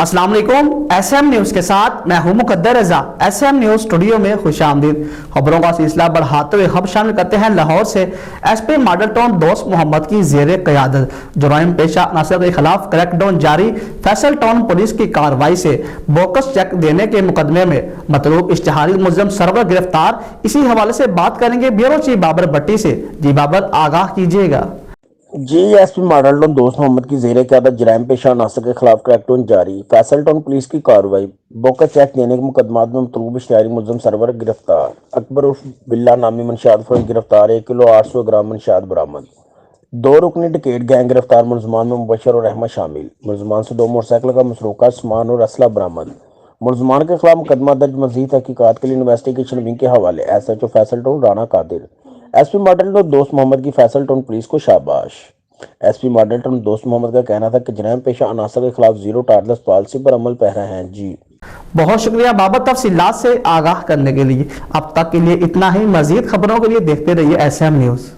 अस्सलाम वालेकुम। SM news के साथ मैं हूं मुकद्दर रजा। SM न्यूज़ स्टूडियो में खुशामदीद। खबरों का सिलसिला बढ़ाते हुए खबर शामिल करते हैं लाहौर से। SP model town Dost Mohammad की ज़ेरे क़यादत जुराइम पेशा अनासर के खिलाफ क्रैकडाउन जारी। फैसल टाउन पुलिस की कार्रवाई से बोकस चेक देने के मुकदमे में मतलूब इश्तिहारी मुलज़म सरवर गिरफ्तार। इसी हवाले से बात करेंगे ब्यूरो चीफ बाबर भट्टी से। जी बाबर, आगाह कीजिएगा। SP model town Dost Mohammad की ज़ेरे क़यादत जराइम पेशा अनासर के खिलाफ क्रैकडाउन जारी। फैसल टाउन पुलिस की कार्रवाई, बोका चेक देने के मुकदमात में मतलूब इश्तिहारी मुलज़म सरवर गिरफ्तार। अकबर उर्फ बिल्ला नामी मंशियात फरोश गिरफ्तार। 1 किलो 800 ग्राम मंशियात बरामद। 2 रुकनी डकैत गैंग गिरफ्तार। मुलजमान में मुबशर और अहमद शामिल। मुलजमान से 2 मोटरसाइकिल का मसरूका सामान और असला बरामद। मुलजमान के खिलाफ मुकदमा दर्ज। मज़ीद तहकीकात के लिए इन्वेस्टिगेशन विंग के हवाले SHO Faisal town Rana Qadir. SP model town Dost Mohammad की फैसल टाउन पुलिस को शाबाश। SP model town Dost Mohammad का कहना था कि जराइम पेशा अनासर के खिलाफ जीरो टॉलरेंस पॉलिसी पर अमल पैरा हैं। जी बहुत शुक्रिया बाबर तफसीलात से आगाह करने के लिए। अब तक के लिए इतना ही। मजीद खबरों के लिए देखते रहिए SM न्यूज़।